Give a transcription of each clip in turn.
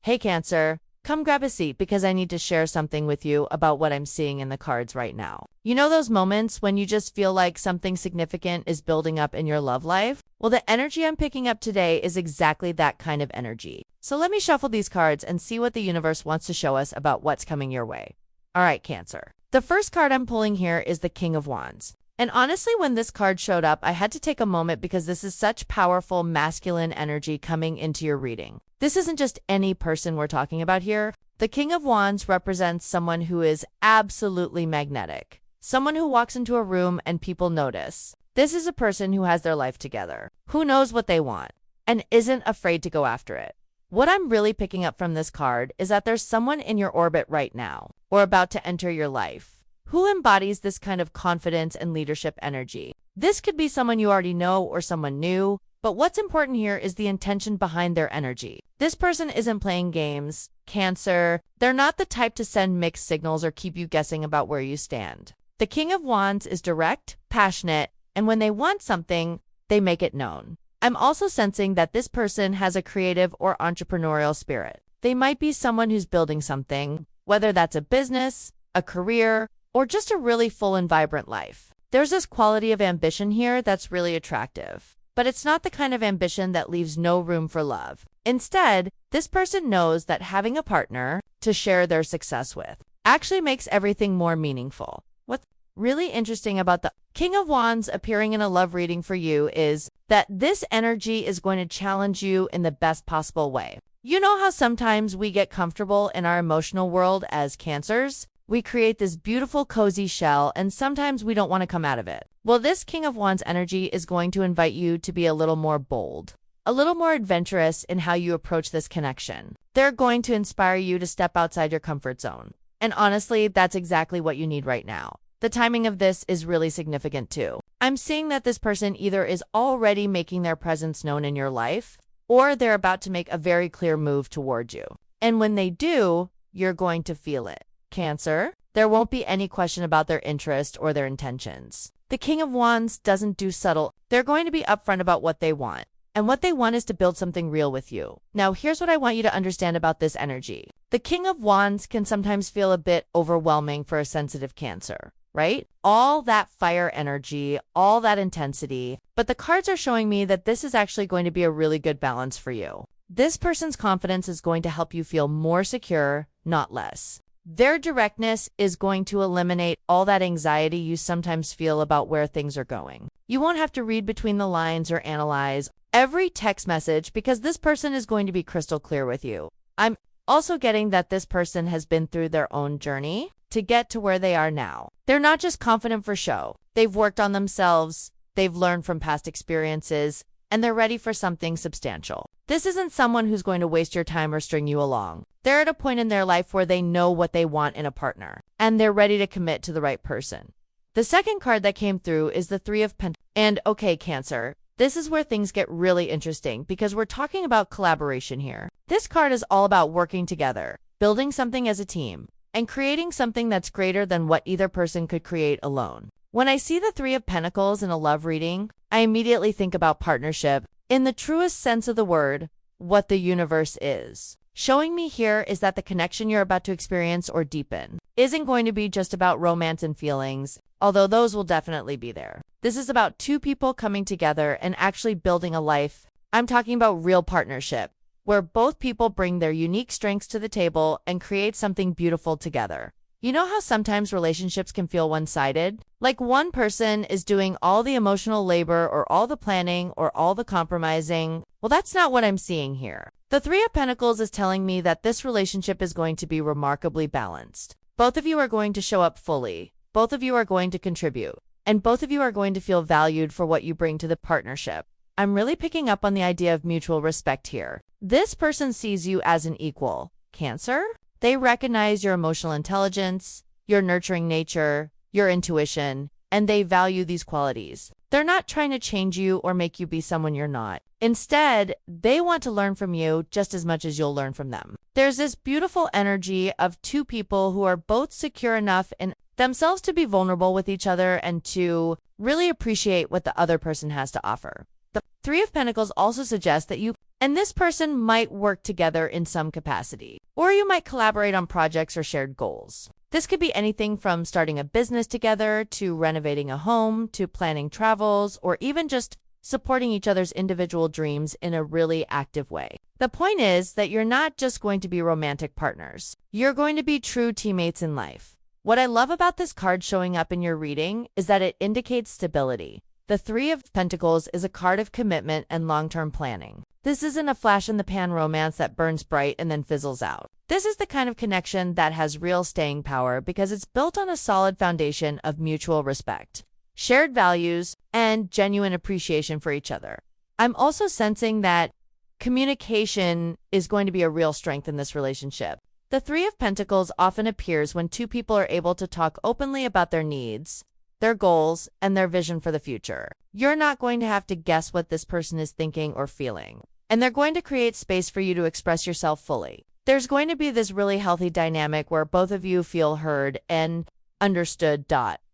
Hey Cancer, come grab a seat because I need to share something with you about what I'm seeing in the cards right now. You know those moments when you just feel like something significant is building up in your love life? Well, the energy I'm picking up today is exactly that kind of energy. So let me shuffle these cards and see what the universe wants to show us about what's coming your way. All right, Cancer. The first card I'm pulling here is the King of Wands. And honestly, when this card showed up, I had to take a moment because this is such powerful masculine energy coming into your reading. This isn't just any person we're talking about here. The King of Wands represents someone who is absolutely magnetic. Someone who walks into a room and people notice. This is a person who has their life together, who knows what they want, and isn't afraid to go after it. What I'm really picking up from this card is that there's someone in your orbit right now, or about to enter your life, who embodies this kind of confidence and leadership energy. This could be someone you already know or someone new, but what's important here is the intention behind their energy. This person isn't playing games, Cancer. They're not the type to send mixed signals or keep you guessing about where you stand. The King of Wands is direct, passionate, and when they want something, they make it known. I'm also sensing that this person has a creative or entrepreneurial spirit. They might be someone who's building something, whether that's a business, a career, or just a really full and vibrant life. There's this quality of ambition here that's really attractive, but it's not the kind of ambition that leaves no room for love. Instead, this person knows that having a partner to share their success with actually makes everything more meaningful. What's really interesting about the King of Wands appearing in a love reading for you is that this energy is going to challenge you in the best possible way. You know how sometimes we get comfortable in our emotional world as Cancers? We create this beautiful, cozy shell, and sometimes we don't want to come out of it. Well, this King of Wands energy is going to invite you to be a little more bold, a little more adventurous in how you approach this connection. They're going to inspire you to step outside your comfort zone. And honestly, that's exactly what you need right now. The timing of this is really significant too. I'm seeing that this person either is already making their presence known in your life, or they're about to make a very clear move toward you. And when they do, you're going to feel it. Cancer, there won't be any question about their interest or their intentions. The King of Wands doesn't do subtle. They're going to be upfront about what they want. And what they want is to build something real with you. Now, here's what I want you to understand about this energy. The King of Wands can sometimes feel a bit overwhelming for a sensitive Cancer, right? All that fire energy, all that intensity. But the cards are showing me that this is actually going to be a really good balance for you. This person's confidence is going to help you feel more secure, not less. Their directness is going to eliminate all that anxiety you sometimes feel about where things are going. You won't have to read between the lines or analyze every text message because this person is going to be crystal clear with you. I'm also getting that this person has been through their own journey to get to where they are now. They're not just confident for show. They've worked on themselves, they've learned from past experiences, and they're ready for something substantial. This isn't someone who's going to waste your time or string you along. They're at a point in their life where they know what they want in a partner, and they're ready to commit to the right person. The second card that came through is the Three of Pentacles. And okay, Cancer, this is where things get really interesting because we're talking about collaboration here. This card is all about working together, building something as a team, and creating something that's greater than what either person could create alone. When I see the Three of Pentacles in a love reading, I immediately think about partnership in the truest sense of the word, what the universe is. Showing me here is that the connection you're about to experience or deepen isn't going to be just about romance and feelings, although those will definitely be there. This is about two people coming together and actually building a life. I'm talking about real partnership, where both people bring their unique strengths to the table and create something beautiful together. You know how sometimes relationships can feel one-sided? Like one person is doing all the emotional labor or all the planning or all the compromising. Well, that's not what I'm seeing here. The Three of Pentacles is telling me that this relationship is going to be remarkably balanced. Both of you are going to show up fully. Both of you are going to contribute. And both of you are going to feel valued for what you bring to the partnership. I'm really picking up on the idea of mutual respect here. This person sees you as an equal. Cancer? They recognize your emotional intelligence, your nurturing nature, your intuition, and they value these qualities. They're not trying to change you or make you be someone you're not. Instead, they want to learn from you just as much as you'll learn from them. There's this beautiful energy of two people who are both secure enough in themselves to be vulnerable with each other and to really appreciate what the other person has to offer. The Three of Pentacles also suggests that you And this person might work together in some capacity, or you might collaborate on projects or shared goals. This could be anything from starting a business together, to renovating a home, to planning travels, or even just supporting each other's individual dreams in a really active way. The point is that you're not just going to be romantic partners. You're going to be true teammates in life. What I love about this card showing up in your reading is that it indicates stability. The Three of Pentacles is a card of commitment and long-term planning. This isn't a flash-in-the-pan romance that burns bright and then fizzles out. This is the kind of connection that has real staying power because it's built on a solid foundation of mutual respect, shared values, and genuine appreciation for each other. I'm also sensing that communication is going to be a real strength in this relationship. The Three of Pentacles often appears when two people are able to talk openly about their needs, their goals, and their vision for the future. You're not going to have to guess what this person is thinking or feeling, and they're going to create space for you to express yourself fully. There's going to be this really healthy dynamic where both of you feel heard and understood.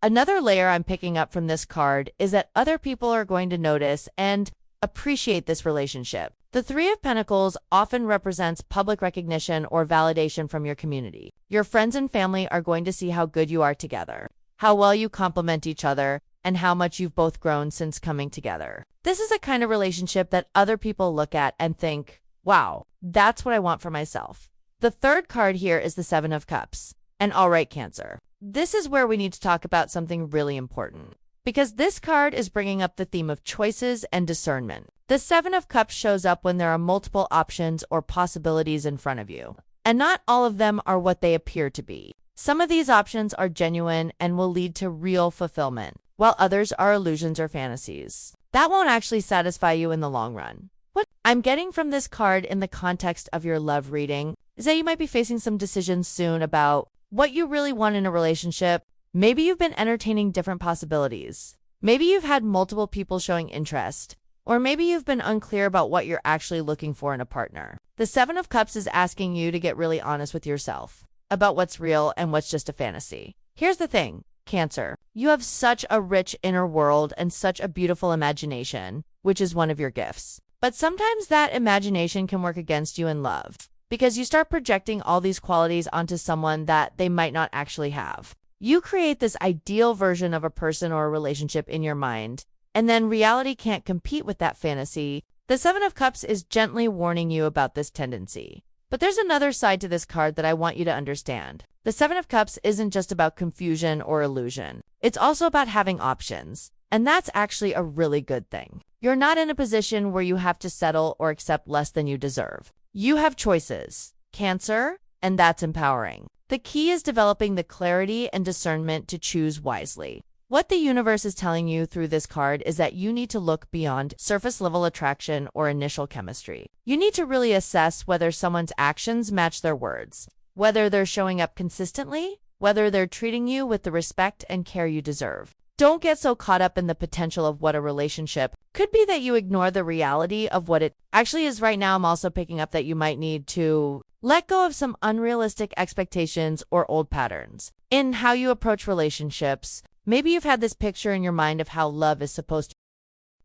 Another layer I'm picking up from this card is that other people are going to notice and appreciate this relationship. The Three of Pentacles often represents public recognition or validation from your community. Your friends and family are going to see how good you are together, how well you complement each other, and how much you've both grown since coming together. This is a kind of relationship that other people look at and think, wow, that's what I want for myself. The third card here is the Seven of Cups. And all right, Cancer. This is where we need to talk about something really important, because this card is bringing up the theme of choices and discernment. The Seven of Cups shows up when there are multiple options or possibilities in front of you, and not all of them are what they appear to be. Some of these options are genuine and will lead to real fulfillment, while others are illusions or fantasies that won't actually satisfy you in the long run. What I'm getting from this card in the context of your love reading is that you might be facing some decisions soon about what you really want in a relationship. Maybe you've been entertaining different possibilities. Maybe you've had multiple people showing interest. Or maybe you've been unclear about what you're actually looking for in a partner. The Seven of Cups is asking you to get really honest with yourself about what's real and what's just a fantasy. Here's the thing, Cancer. You have such a rich inner world and such a beautiful imagination, which is one of your gifts. But sometimes that imagination can work against you in love, because you start projecting all these qualities onto someone that they might not actually have. You create this ideal version of a person or a relationship in your mind, and then reality can't compete with that fantasy. The Seven of Cups is gently warning you about this tendency. But there's another side to this card that I want you to understand. The Seven of Cups isn't just about confusion or illusion. It's also about having options. And that's actually a really good thing. You're not in a position where you have to settle or accept less than you deserve. You have choices, Cancer, and that's empowering. The key is developing the clarity and discernment to choose wisely. What the universe is telling you through this card is that you need to look beyond surface-level attraction or initial chemistry. You need to really assess whether someone's actions match their words, whether they're showing up consistently, whether they're treating you with the respect and care you deserve. Don't get so caught up in the potential of what a relationship could be that you ignore the reality of what it actually is. Right now, I'm also picking up that you might need to let go of some unrealistic expectations or old patterns in how you approach relationships. Maybe you've had this picture in your mind of how love is supposed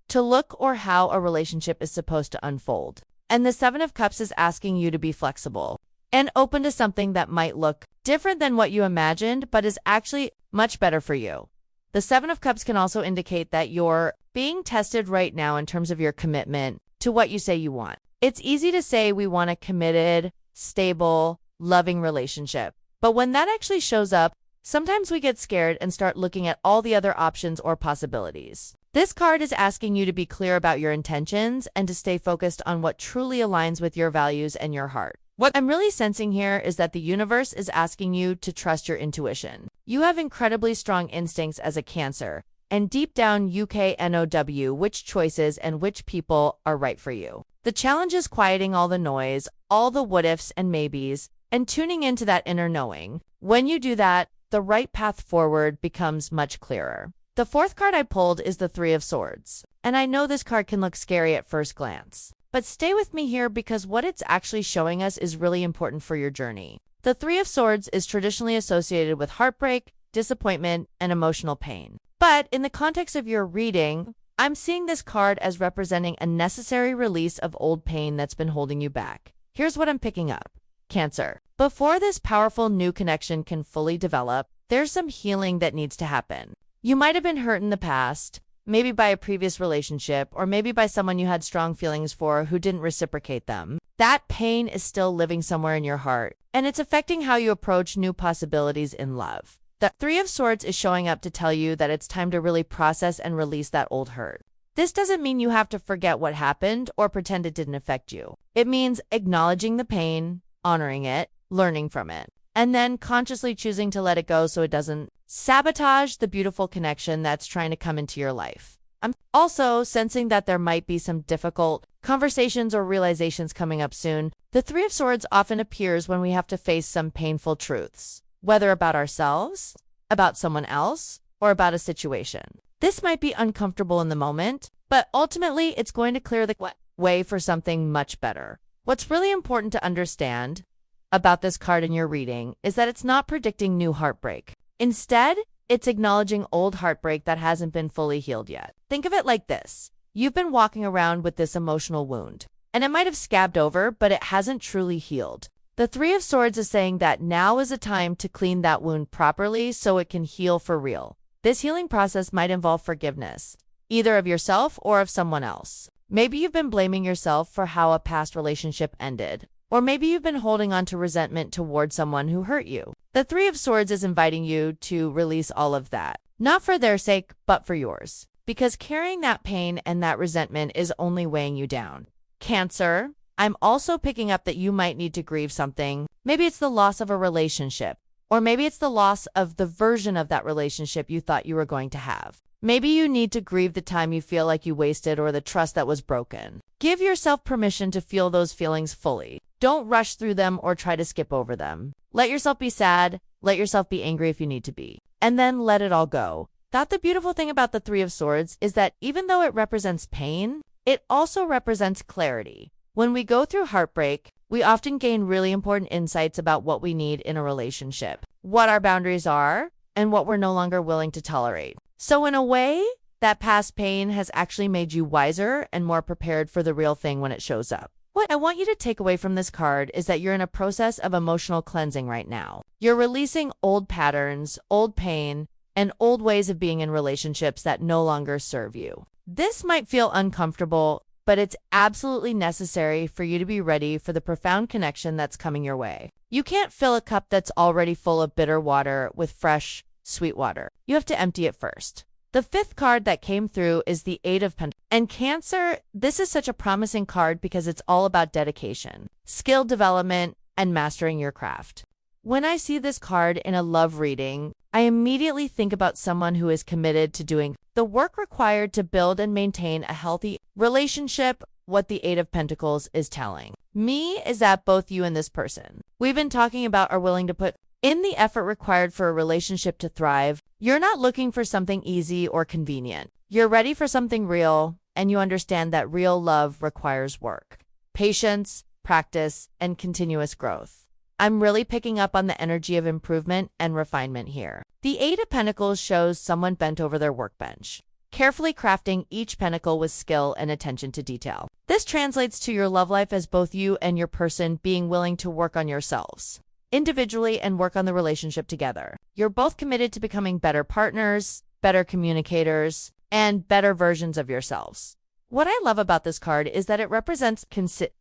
to look or how a relationship is supposed to unfold. And the Seven of Cups is asking you to be flexible and open to something that might look different than what you imagined, but is actually much better for you. The Seven of Cups can also indicate that you're being tested right now in terms of your commitment to what you say you want. It's easy to say we want a committed, stable, loving relationship. But when that actually shows up, sometimes we get scared and start looking at all the other options or possibilities. This card is asking you to be clear about your intentions and to stay focused on what truly aligns with your values and your heart. What I'm really sensing here is that the universe is asking you to trust your intuition. You have incredibly strong instincts as a Cancer, and deep down you know which choices and which people are right for you. The challenge is quieting all the noise, all the what-ifs and maybes, and tuning into that inner knowing. When you do that, the right path forward becomes much clearer. The fourth card I pulled is the Three of Swords. And I know this card can look scary at first glance, but stay with me here because what it's actually showing us is really important for your journey. The Three of Swords is traditionally associated with heartbreak, disappointment, and emotional pain. But in the context of your reading, I'm seeing this card as representing a necessary release of old pain that's been holding you back. Here's what I'm picking up. Cancer. Before this powerful new connection can fully develop, there's some healing that needs to happen. You might have been hurt in the past, maybe by a previous relationship, or maybe by someone you had strong feelings for who didn't reciprocate them. That pain is still living somewhere in your heart, and it's affecting how you approach new possibilities in love. The Three of Swords is showing up to tell you that it's time to really process and release that old hurt. This doesn't mean you have to forget what happened or pretend it didn't affect you. It means acknowledging the pain, honoring it, learning from it, and then consciously choosing to let it go so it doesn't sabotage the beautiful connection that's trying to come into your life. I'm also sensing that there might be some difficult conversations or realizations coming up soon. The Three of Swords often appears when we have to face some painful truths, whether about ourselves, about someone else, or about a situation. This might be uncomfortable in the moment, but ultimately it's going to clear the way for something much better. What's really important to understand about this card in your reading is that it's not predicting new heartbreak. Instead, it's acknowledging old heartbreak that hasn't been fully healed yet. Think of it like this. You've been walking around with this emotional wound, and it might have scabbed over, but it hasn't truly healed. The Three of Swords is saying that now is a time to clean that wound properly so it can heal for real. This healing process might involve forgiveness, either of yourself or of someone else. Maybe you've been blaming yourself for how a past relationship ended, or maybe you've been holding on to resentment toward someone who hurt you. The Three of Swords is inviting you to release all of that, not for their sake, but for yours, because carrying that pain and that resentment is only weighing you down. Cancer, I'm also picking up that you might need to grieve something. Maybe it's the loss of a relationship, or maybe it's the loss of the version of that relationship you thought you were going to have. Maybe you need to grieve the time you feel like you wasted or the trust that was broken. Give yourself permission to feel those feelings fully. Don't rush through them or try to skip over them. Let yourself be sad, let yourself be angry if you need to be, and then let it all go. The beautiful thing about the Three of Swords is that even though it represents pain, it also represents clarity. When we go through heartbreak, we often gain really important insights about what we need in a relationship, what our boundaries are, and what we're no longer willing to tolerate. So in a way, that past pain has actually made you wiser and more prepared for the real thing when it shows up. What I want you to take away from this card is that you're in a process of emotional cleansing right now. You're releasing old patterns, old pain, and old ways of being in relationships that no longer serve you. This might feel uncomfortable, but it's absolutely necessary for you to be ready for the profound connection that's coming your way. You can't fill a cup that's already full of bitter water with fresh, sweet water. You have to empty it first. The fifth card that came through is the Eight of Pentacles. And Cancer, this is such a promising card because it's all about dedication, skill development, and mastering your craft. When I see this card in a love reading, I immediately think about someone who is committed to doing the work required to build and maintain a healthy relationship. What the Eight of Pentacles is telling me is that both you and this person we've been talking about are willing to put in the effort required for a relationship to thrive. You're not looking for something easy or convenient. You're ready for something real, and you understand that real love requires work, patience, practice, and continuous growth. I'm really picking up on the energy of improvement and refinement here. The Eight of Pentacles shows someone bent over their workbench, carefully crafting each pentacle with skill and attention to detail. This translates to your love life as both you and your person being willing to work on yourselves individually and work on the relationship together. You're both committed to becoming better partners, better communicators, and better versions of yourselves. What I love about this card is that it represents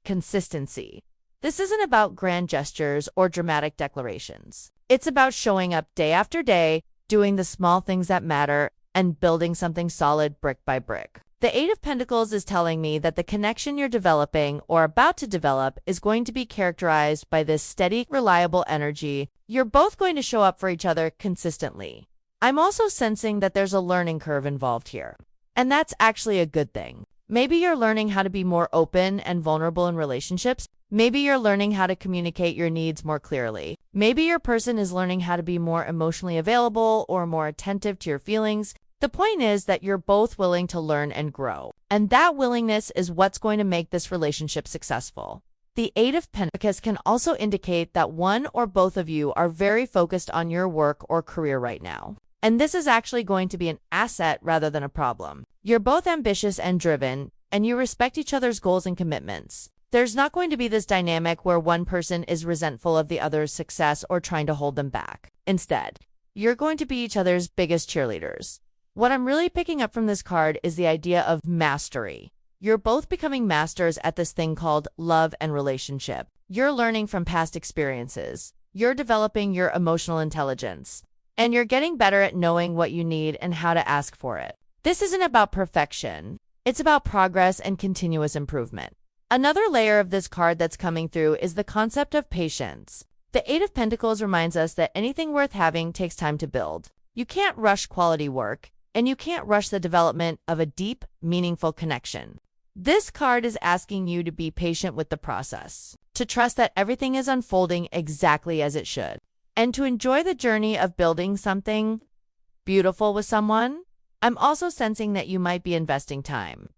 consistency. This isn't about grand gestures or dramatic declarations. It's about showing up day after day, doing the small things that matter, and building something solid brick by brick. The Eight of Pentacles is telling me that the connection you're developing or about to develop is going to be characterized by this steady, reliable energy. You're both going to show up for each other consistently. I'm also sensing that there's a learning curve involved here, and that's actually a good thing. Maybe you're learning how to be more open and vulnerable in relationships. Maybe you're learning how to communicate your needs more clearly. Maybe your person is learning how to be more emotionally available or more attentive to your feelings. The point is that you're both willing to learn and grow, and that willingness is what's going to make this relationship successful. The Eight of Pentacles can also indicate that one or both of you are very focused on your work or career right now. And this is actually going to be an asset rather than a problem. You're both ambitious and driven, and you respect each other's goals and commitments. There's not going to be this dynamic where one person is resentful of the other's success or trying to hold them back. Instead, you're going to be each other's biggest cheerleaders. What I'm really picking up from this card is the idea of mastery. You're both becoming masters at this thing called love and relationship. You're learning from past experiences. You're developing your emotional intelligence. And you're getting better at knowing what you need and how to ask for it. This isn't about perfection. It's about progress and continuous improvement. Another layer of this card that's coming through is the concept of patience. The Eight of Pentacles reminds us that anything worth having takes time to build. You can't rush quality work, and you can't rush the development of a deep, meaningful connection. This card is asking you to be patient with the process, to trust that everything is unfolding exactly as it should, and to enjoy the journey of building something beautiful with someone. I'm also sensing that you might be investing time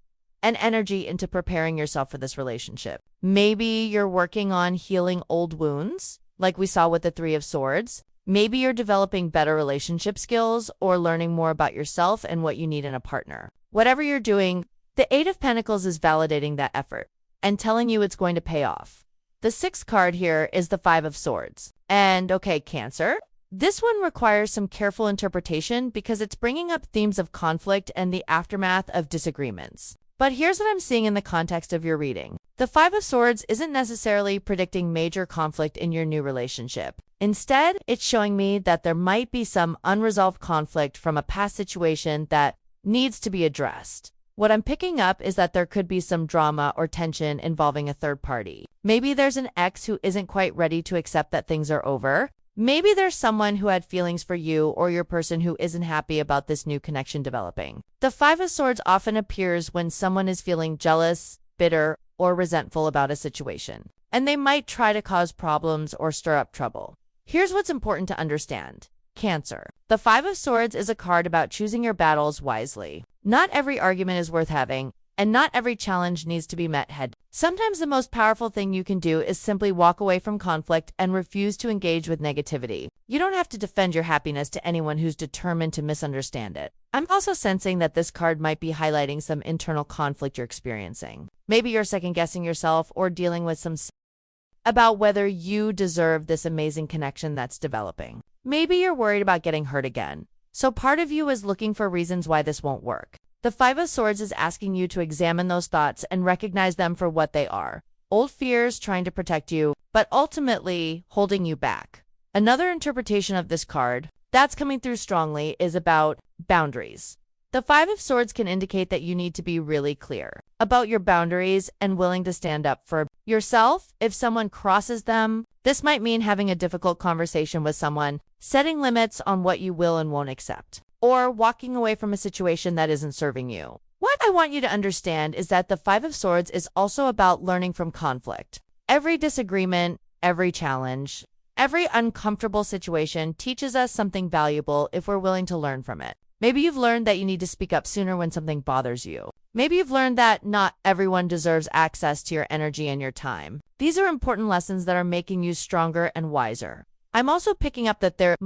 and energy into preparing yourself for this relationship. Maybe you're working on healing old wounds, like we saw with the Three of Swords. Maybe you're developing better relationship skills or learning more about yourself and what you need in a partner. Whatever you're doing, the Eight of Pentacles is validating that effort and telling you it's going to pay off. The sixth card here is the Five of Swords. And okay, Cancer, this one requires some careful interpretation because it's bringing up themes of conflict and the aftermath of disagreements. But here's what I'm seeing in the context of your reading. The Five of Swords isn't necessarily predicting major conflict in your new relationship. Instead, it's showing me that there might be some unresolved conflict from a past situation that needs to be addressed. What I'm picking up is that there could be some drama or tension involving a third party. Maybe there's an ex who isn't quite ready to accept that things are over. Maybe there's someone who had feelings for you or your person who isn't happy about this new connection developing. The Five of Swords often appears when someone is feeling jealous, bitter, or resentful about a situation, and they might try to cause problems or stir up trouble. Here's what's important to understand. Cancer. The Five of Swords is a card about choosing your battles wisely. Not every argument is worth having, and not every challenge needs to be met head. Sometimes the most powerful thing you can do is simply walk away from conflict and refuse to engage with negativity. You don't have to defend your happiness to anyone who's determined to misunderstand it. I'm also sensing that this card might be highlighting some internal conflict you're experiencing. Maybe you're second-guessing yourself or dealing with some about whether you deserve this amazing connection that's developing. Maybe you're worried about getting hurt again. So part of you is looking for reasons why this won't work. The Five of Swords is asking you to examine those thoughts and recognize them for what they are. Old fears trying to protect you, but ultimately holding you back. Another interpretation of this card that's coming through strongly is about boundaries. The Five of Swords can indicate that you need to be really clear about your boundaries and willing to stand up for yourself if someone crosses them. This might mean having a difficult conversation with someone, setting limits on what you will and won't accept, or walking away from a situation that isn't serving you. What I want you to understand is that the Five of Swords is also about learning from conflict. Every disagreement, every challenge, every uncomfortable situation teaches us something valuable if we're willing to learn from it. Maybe you've learned that you need to speak up sooner when something bothers you. Maybe you've learned that not everyone deserves access to your energy and your time. These are important lessons that are making you stronger and wiser. I'm also picking up that there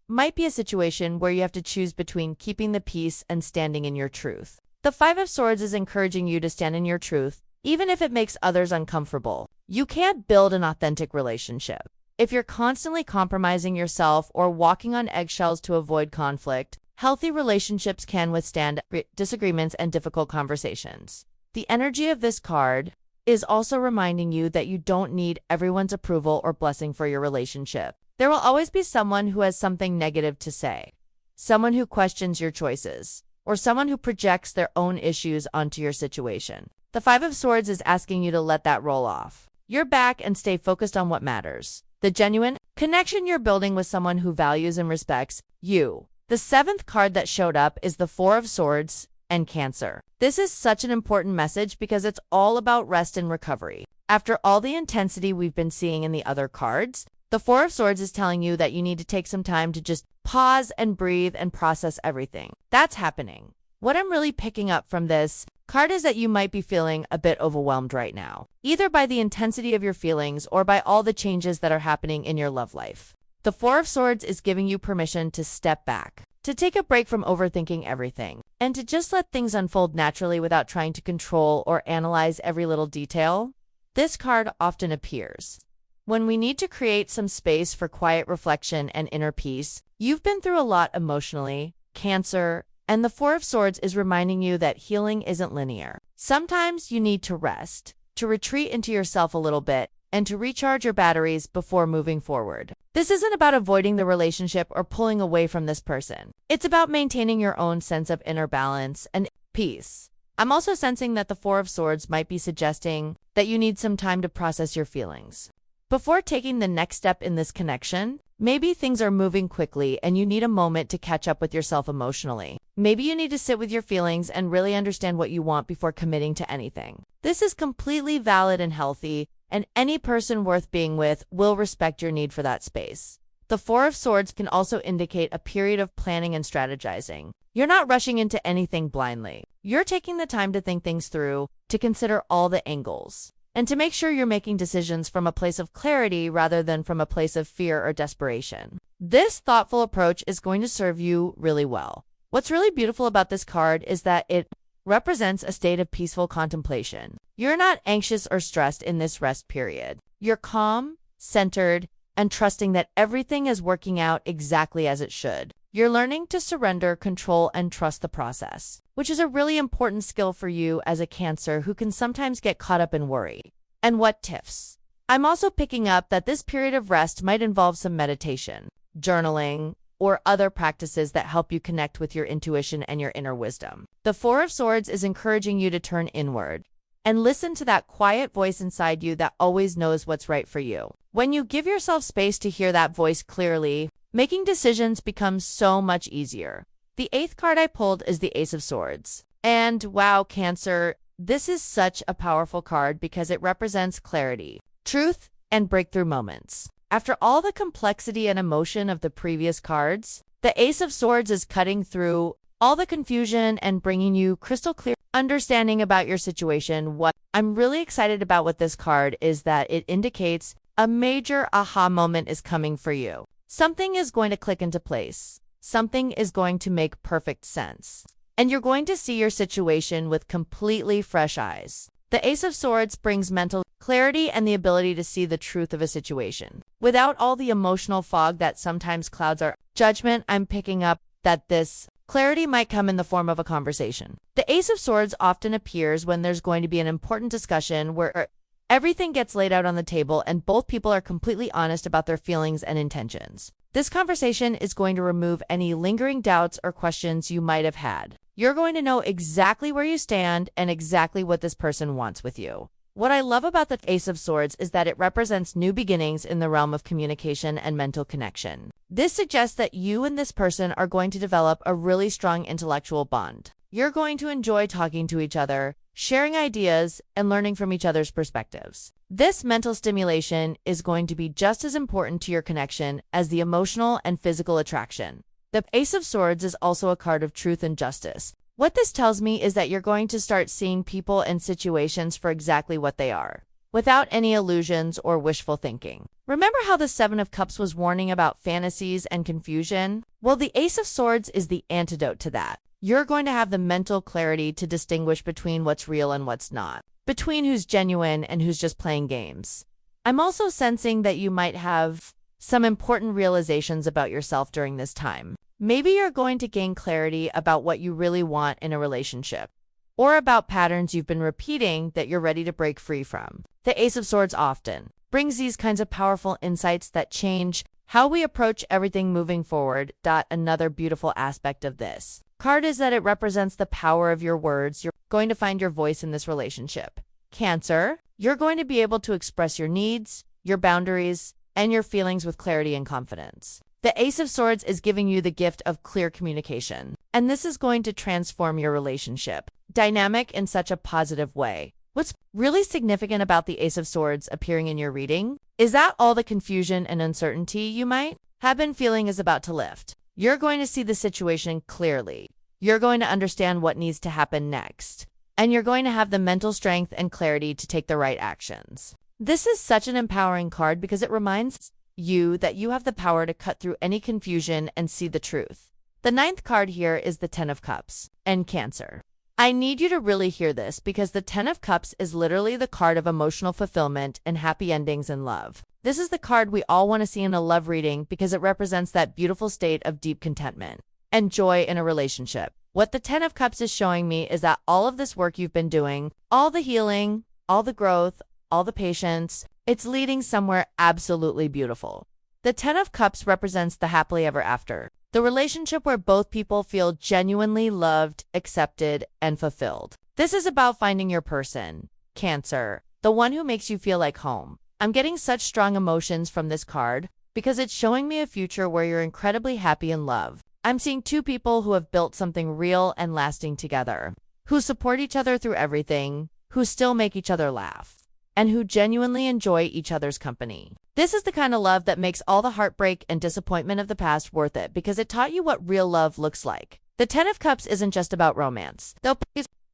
might be a situation where you have to choose between keeping the peace and standing in your truth. The Five of Swords is encouraging you to stand in your truth, even if it makes others uncomfortable. You can't build an authentic relationship if you're constantly compromising yourself or walking on eggshells to avoid conflict. Healthy relationships can withstand disagreements and difficult conversations. The energy of this card is also reminding you that you don't need everyone's approval or blessing for your relationship. There will always be someone who has something negative to say, someone who questions your choices, or someone who projects their own issues onto your situation. The Five of Swords is asking you to let that roll off. You're back and stay focused on what matters. The genuine connection you're building with someone who values and respects you. The seventh card that showed up is the Four of Swords and Cancer. This is such an important message because it's all about rest and recovery. After all the intensity we've been seeing in the other cards, the Four of Swords is telling you that you need to take some time to just pause and breathe and process everything that's happening. What I'm really picking up from this card is that you might be feeling a bit overwhelmed right now, either by the intensity of your feelings or by all the changes that are happening in your love life. The Four of Swords is giving you permission to step back, to take a break from overthinking everything, and to just let things unfold naturally without trying to control or analyze every little detail. This card often appears when we need to create some space for quiet reflection and inner peace. You've been through a lot emotionally, Cancer, and the Four of Swords is reminding you that healing isn't linear. Sometimes you need to rest, to retreat into yourself a little bit, and to recharge your batteries before moving forward. This isn't about avoiding the relationship or pulling away from this person. It's about maintaining your own sense of inner balance and peace. I'm also sensing that the Four of Swords might be suggesting that you need some time to process your feelings before taking the next step in this connection. Maybe things are moving quickly and you need a moment to catch up with yourself emotionally. Maybe you need to sit with your feelings and really understand what you want before committing to anything. This is completely valid and healthy, and any person worth being with will respect your need for that space. The Four of Swords can also indicate a period of planning and strategizing. You're not rushing into anything blindly. You're taking the time to think things through, to consider all the angles, and to make sure you're making decisions from a place of clarity rather than from a place of fear or desperation. This thoughtful approach is going to serve you really well. What's really beautiful about this card is that it represents a state of peaceful contemplation. You're not anxious or stressed in this rest period. You're calm, centered, and trusting that everything is working out exactly as it should. You're learning to surrender, control, and trust the process, which is a really important skill for you as a Cancer who can sometimes get caught up in worry. And what tips? I'm also picking up that this period of rest might involve some meditation, journaling, or other practices that help you connect with your intuition and your inner wisdom. The Four of Swords is encouraging you to turn inward and listen to that quiet voice inside you that always knows what's right for you. When you give yourself space to hear that voice clearly, making decisions becomes so much easier. The 8th card I pulled is the Ace of Swords. And wow, Cancer, this is such a powerful card because it represents clarity, truth, and breakthrough moments. After all the complexity and emotion of the previous cards, the Ace of Swords is cutting through all the confusion and bringing you crystal clear understanding about your situation. What I'm really excited about with this card is that it indicates a major aha moment is coming for you. Something is going to click into place. Something is going to make perfect sense. And you're going to see your situation with completely fresh eyes. The Ace of Swords brings mental clarity and the ability to see the truth of a situation without all the emotional fog that sometimes clouds our judgment. I'm picking up that this clarity might come in the form of a conversation. The Ace of Swords often appears when there's going to be an important discussion where everything gets laid out on the table and both people are completely honest about their feelings and intentions. This conversation is going to remove any lingering doubts or questions you might have had. You're going to know exactly where you stand and exactly what this person wants with you. What I love about the Ace of Swords is that it represents new beginnings in the realm of communication and mental connection. This suggests that you and this person are going to develop a really strong intellectual bond. You're going to enjoy talking to each other, sharing ideas, and learning from each other's perspectives. This mental stimulation is going to be just as important to your connection as the emotional and physical attraction. The Ace of Swords is also a card of truth and justice. What this tells me is that you're going to start seeing people and situations for exactly what they are, without any illusions or wishful thinking. Remember how the Seven of Cups was warning about fantasies and confusion? Well, the Ace of Swords is the antidote to that. You're going to have the mental clarity to distinguish between what's real and what's not, between who's genuine and who's just playing games. I'm also sensing that you might have some important realizations about yourself during this time. Maybe you're going to gain clarity about what you really want in a relationship, or about patterns you've been repeating that you're ready to break free from. The Ace of Swords often brings these kinds of powerful insights that change how we approach everything moving forward. Another beautiful aspect of this card is that it represents the power of your words. You're going to find your voice in this relationship. Cancer, you're going to be able to express your needs, your boundaries, and your feelings with clarity and confidence. The Ace of Swords is giving you the gift of clear communication, and this is going to transform your relationship dynamic in such a positive way. What's really significant about the Ace of Swords appearing in your reading is that all the confusion and uncertainty you might have been feeling is about to lift. You're going to see the situation clearly. You're going to understand what needs to happen next, and you're going to have the mental strength and clarity to take the right actions. This is such an empowering card because it reminds you that you have the power to cut through any confusion and see the truth. The ninth card here is the Ten of Cups and Cancer. I need you to really hear this because the Ten of Cups is literally the card of emotional fulfillment and happy endings in love. This is the card we all want to see in a love reading because it represents that beautiful state of deep contentment and joy in a relationship. What the Ten of Cups is showing me is that all of this work you've been doing, all the healing, all the growth, all the patience, it's leading somewhere absolutely beautiful. The Ten of Cups represents the happily ever after, the relationship where both people feel genuinely loved, accepted, and fulfilled. This is about finding your person, Cancer, the one who makes you feel like home. I'm getting such strong emotions from this card because it's showing me a future where you're incredibly happy in love. I'm seeing two people who have built something real and lasting together, who support each other through everything, who still make each other laugh, and who genuinely enjoy each other's company. This is the kind of love that makes all the heartbreak and disappointment of the past worth it because it taught you what real love looks like. The Ten of Cups isn't just about romance, though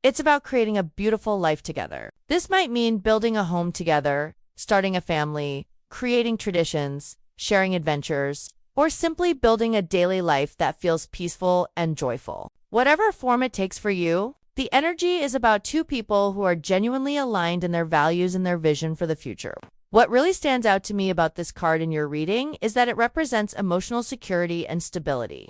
it's about creating a beautiful life together. This might mean building a home together, starting a family, creating traditions, sharing adventures, or simply building a daily life that feels peaceful and joyful. Whatever form it takes for you, the energy is about two people who are genuinely aligned in their values and their vision for the future. What really stands out to me about this card in your reading is that it represents emotional security and stability.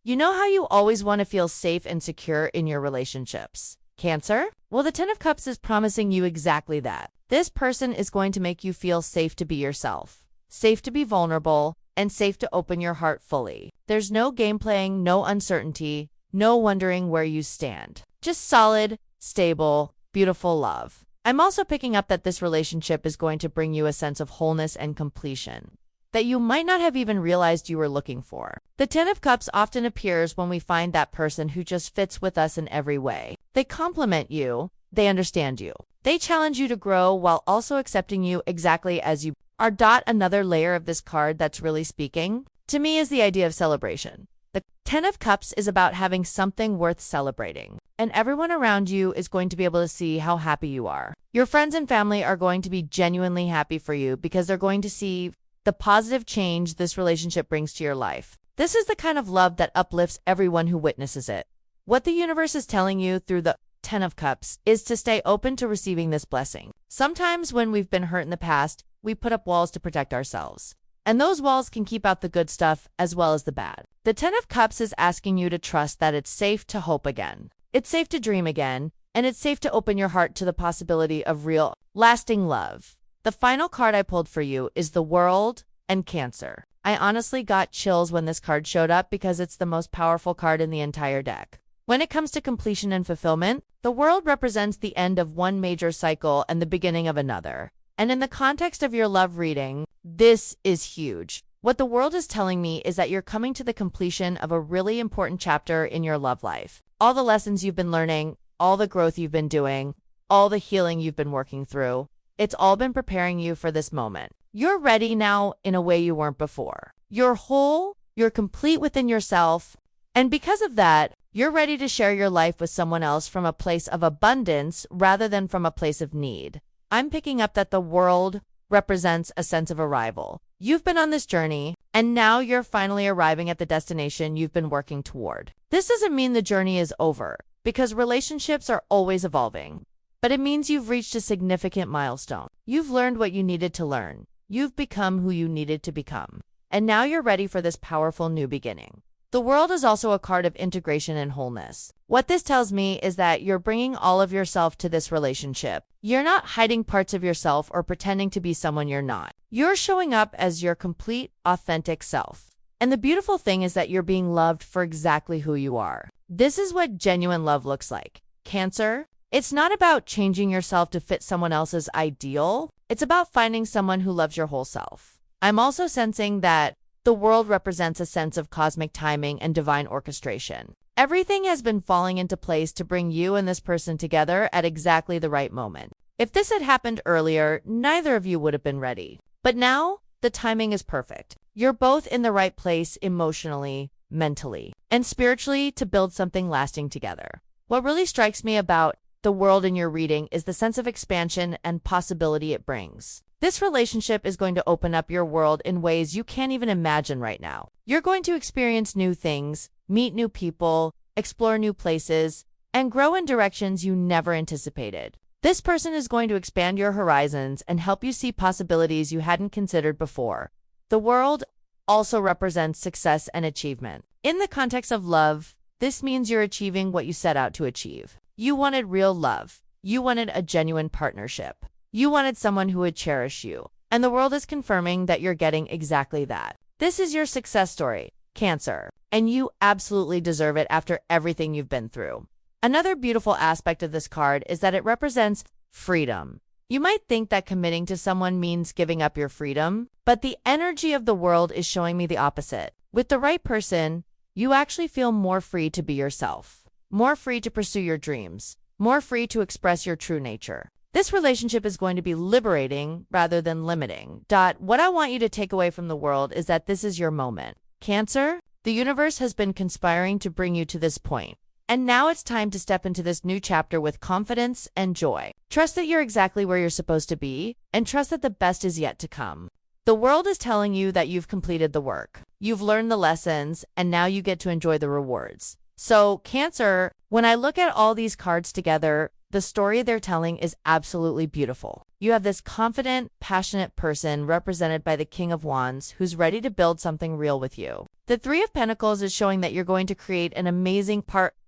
You know how you always want to feel safe and secure in your relationships, Cancer? Well, the Ten of Cups is promising you exactly that. This person is going to make you feel safe to be yourself, safe to be vulnerable, and safe to open your heart fully. There's no game playing, no uncertainty, no wondering where you stand. Just solid, stable, beautiful love. I'm also picking up that this relationship is going to bring you a sense of wholeness and completion that you might not have even realized you were looking for. The Ten of Cups often appears when we find that person who just fits with us in every way. They complement you, they understand you, they challenge you to grow while also accepting you exactly as you are. Another layer of this card that's really speaking to me is the idea of celebration. The Ten of Cups is about having something worth celebrating, and everyone around you is going to be able to see how happy you are. Your friends and family are going to be genuinely happy for you because they're going to see the positive change this relationship brings to your life. This is the kind of love that uplifts everyone who witnesses it. What the universe is telling you through the Ten of Cups is to stay open to receiving this blessing. Sometimes when we've been hurt in the past, we put up walls to protect ourselves. And those walls can keep out the good stuff as well as the bad. The Ten of Cups is asking you to trust that it's safe to hope again. It's safe to dream again, and it's safe to open your heart to the possibility of real, lasting love. The final card I pulled for you is the World and Cancer. I honestly got chills when this card showed up because it's the most powerful card in the entire deck. When it comes to completion and fulfillment, the World represents the end of one major cycle and the beginning of another. And in the context of your love reading, this is huge. What the World is telling me is that you're coming to the completion of a really important chapter in your love life. All the lessons you've been learning, all the growth you've been doing, all the healing you've been working through, it's all been preparing you for this moment. You're ready now in a way you weren't before. You're whole, you're complete within yourself, and because of that, you're ready to share your life with someone else from a place of abundance rather than from a place of need. I'm picking up that the World represents a sense of arrival. You've been on this journey, and now you're finally arriving at the destination you've been working toward. This doesn't mean the journey is over, because relationships are always evolving. But it means you've reached a significant milestone. You've learned what you needed to learn. You've become who you needed to become. And now you're ready for this powerful new beginning. The World is also a card of integration and wholeness. What this tells me is that you're bringing all of yourself to this relationship. You're not hiding parts of yourself or pretending to be someone you're not. You're showing up as your complete, authentic self. And the beautiful thing is that you're being loved for exactly who you are. This is what genuine love looks like. Cancer, it's not about changing yourself to fit someone else's ideal. It's about finding someone who loves your whole self. I'm also sensing that the World represents a sense of cosmic timing and divine orchestration. Everything has been falling into place to bring you and this person together at exactly the right moment. If this had happened earlier, neither of you would have been ready. But now, the timing is perfect. You're both in the right place emotionally, mentally, and spiritually to build something lasting together. What really strikes me about the World in your reading is the sense of expansion and possibility it brings. This relationship is going to open up your world in ways you can't even imagine right now. You're going to experience new things, meet new people, explore new places, and grow in directions you never anticipated. This person is going to expand your horizons and help you see possibilities you hadn't considered before. The world also represents success and achievement. In the context of love, this means you're achieving what you set out to achieve. You wanted real love. You wanted a genuine partnership. You wanted someone who would cherish you. And the world is confirming that you're getting exactly that. This is your success story, Cancer, and you absolutely deserve it after everything you've been through. Another beautiful aspect of this card is that it represents freedom. You might think that committing to someone means giving up your freedom, but the energy of the world is showing me the opposite. With the right person, you actually feel more free to be yourself, more free to pursue your dreams, more free to express your true nature. This relationship is going to be liberating rather than limiting. What I want you to take away from the world is that this is your moment. Cancer, the universe has been conspiring to bring you to this point. And now it's time to step into this new chapter with confidence and joy. Trust that you're exactly where you're supposed to be, and trust that the best is yet to come. The world is telling you that you've completed the work. You've learned the lessons, and now you get to enjoy the rewards. So, Cancer, when I look at all these cards together, the story they're telling is absolutely beautiful. You have this confident, passionate person represented by the King of Wands who's ready to build something real with you. The Three of Pentacles is showing that you're going to create an amazing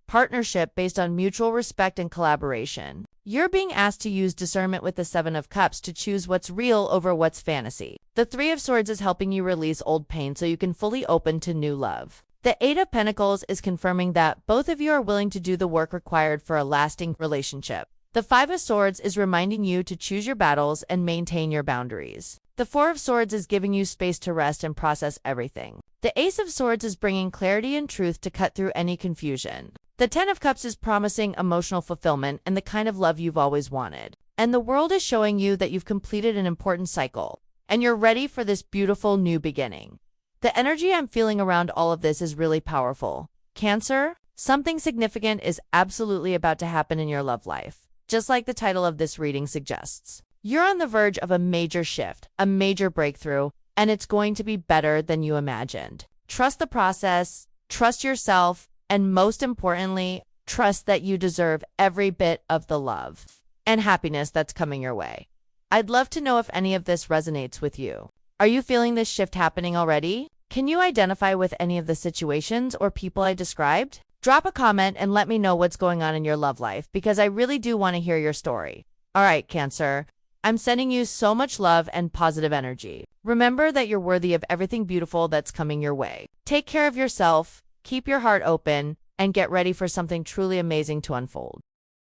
partnership based on mutual respect and collaboration. You're being asked to use discernment with the Seven of Cups to choose what's real over what's fantasy. The Three of Swords is helping you release old pain so you can fully open to new love. The Eight of Pentacles is confirming that both of you are willing to do the work required for a lasting relationship. The Five of Swords is reminding you to choose your battles and maintain your boundaries. The Four of Swords is giving you space to rest and process everything. The Ace of Swords is bringing clarity and truth to cut through any confusion. The Ten of Cups is promising emotional fulfillment and the kind of love you've always wanted. And the world is showing you that you've completed an important cycle, and you're ready for this beautiful new beginning. The energy I'm feeling around all of this is really powerful. Cancer, something significant is absolutely about to happen in your love life, just like the title of this reading suggests. You're on the verge of a major shift, a major breakthrough, and it's going to be better than you imagined. Trust the process, trust yourself, and most importantly, trust that you deserve every bit of the love and happiness that's coming your way. I'd love to know if any of this resonates with you. Are you feeling this shift happening already? Can you identify with any of the situations or people I described? Drop a comment and let me know what's going on in your love life because I really do want to hear your story. All right, Cancer, I'm sending you so much love and positive energy. Remember that you're worthy of everything beautiful that's coming your way. Take care of yourself, keep your heart open, and get ready for something truly amazing to unfold.